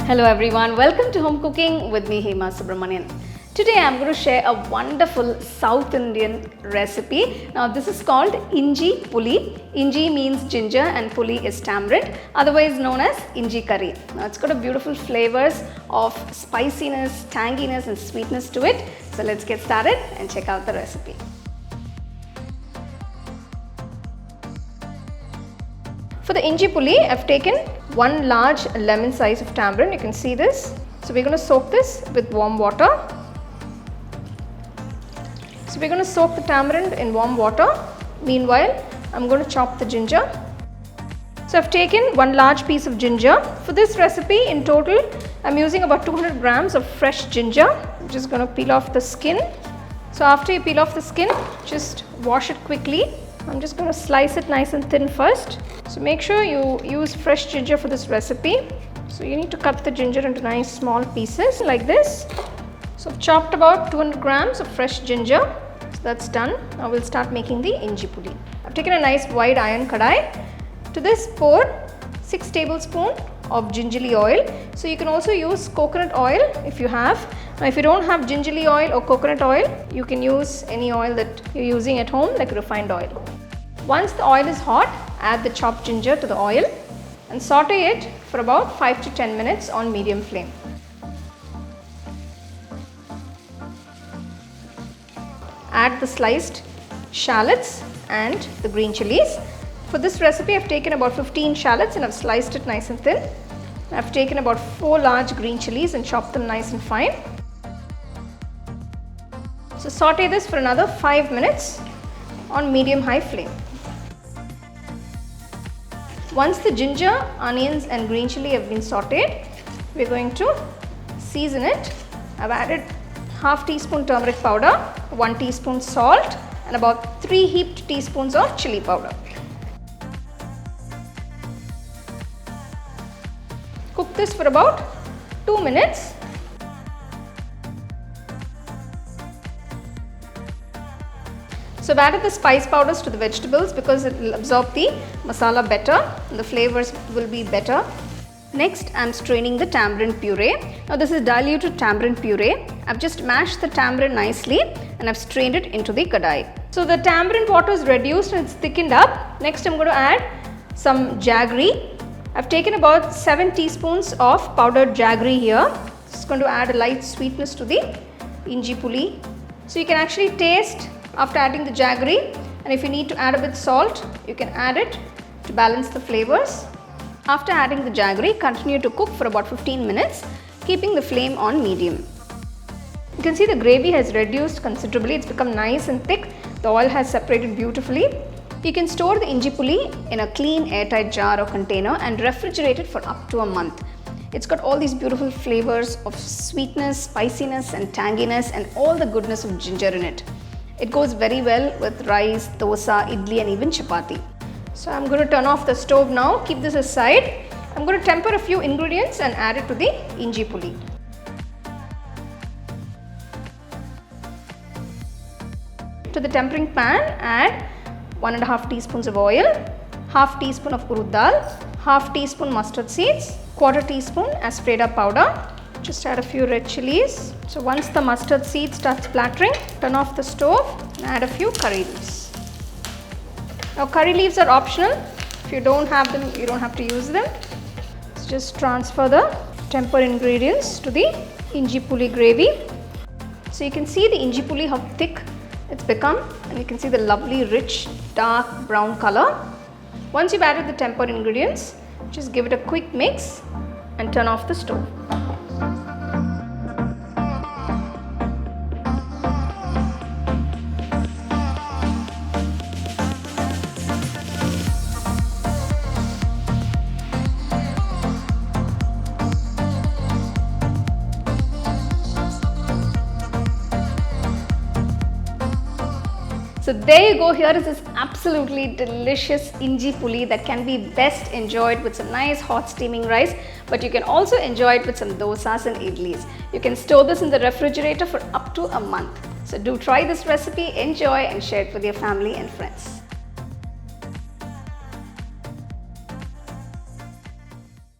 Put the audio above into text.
Hello everyone, welcome to Home Cooking with me Hema Subramanian. Today I am going to share a wonderful South Indian recipe. Now this is called Inji Puli. Inji means ginger and Puli is tamarind, otherwise known as Inji curry. Now it's got a beautiful flavors of spiciness, tanginess and sweetness to it. So let's get started and check out the recipe. For the Inji Puli, I've taken one large lemon size of tamarind. You can see this. So we're going to soak this with warm water. So we're going to soak the tamarind in warm water. Meanwhile, I'm going to chop the ginger. So I've taken one large piece of ginger. For this recipe, in total, I'm using about 200 grams of fresh ginger. I'm just going to peel off the skin. So after you peel off the skin, just wash it quickly. I'm just going to slice it nice and thin first. So make sure you use fresh ginger for this recipe. So you need to cut the ginger into nice small pieces like this. So I've chopped about 200 grams of fresh ginger. So that's done. Now we'll start making the Inji Puli. I've taken a nice wide iron kadai. To this pour 6 tablespoons of gingelly oil. So you can also use coconut oil if you have. Now if you don't have gingelly oil or coconut oil, you can use any oil that you're using at home like refined oil. Once the oil is hot, add the chopped ginger to the oil and saute it for about 5 to 10 minutes on medium flame. Add the sliced shallots and the green chilies. For this recipe, I've taken about 15 shallots and I've sliced it nice and thin. I've taken about 4 large green chilies and chopped them nice and fine. So saute this for another 5 minutes on medium-high flame. Once the ginger, onions and green chili have been sauteed, we're going to season it. I've added half teaspoon turmeric powder, 1 teaspoon salt and about 3 heaped teaspoons of chilli powder. Cook this for about 2 minutes. So I've added the spice powders to the vegetables because it will absorb the masala better and the flavors will be better. Next, I'm straining the tamarind puree. Now this is diluted tamarind puree. I've just mashed the tamarind nicely and I've strained it into the kadai. So the tamarind water is reduced and it's thickened up. Next, I'm going to add some jaggery. I've taken about 7 teaspoons of powdered jaggery here. It's going to add a light sweetness to the Inji Puli. So you can actually taste after adding the jaggery, and if you need to add a bit salt, you can add it to balance the flavors. After adding the jaggery, continue to cook for about 15 minutes, keeping the flame on medium. You can see the gravy has reduced considerably. It's become nice and thick. The oil has separated beautifully. You can store the Inji Puli in a clean airtight jar or container and refrigerate it for up to a month. It's got all these beautiful flavors of sweetness, spiciness and tanginess and all the goodness of ginger in it. It goes very well with rice, dosa, idly and even chapati. So I'm going to turn off the stove now, keep this aside. I'm going to temper a few ingredients and add it to the Inji Puli. To the tempering pan, add 1.5 teaspoons of oil, half teaspoon of urud dal, half teaspoon mustard seeds, quarter teaspoon asafoetida powder. Just add a few red chilies. So once the mustard seed starts splattering, turn off the stove and add a few curry leaves. Now curry leaves are optional. If you don't have them, you don't have to use them. So just transfer the temper ingredients to the Inji Puli gravy. So you can see the Inji Puli how thick it's become and you can see the lovely rich dark brown color. Once you've added the temper ingredients, just give it a quick mix and turn off the stove. So there you go, here is this absolutely delicious Inji Puli that can be best enjoyed with some nice hot steaming rice, but you can also enjoy it with some dosas and idlis. You can store this in the refrigerator for up to a month. So do try this recipe, enjoy and share it with your family and friends.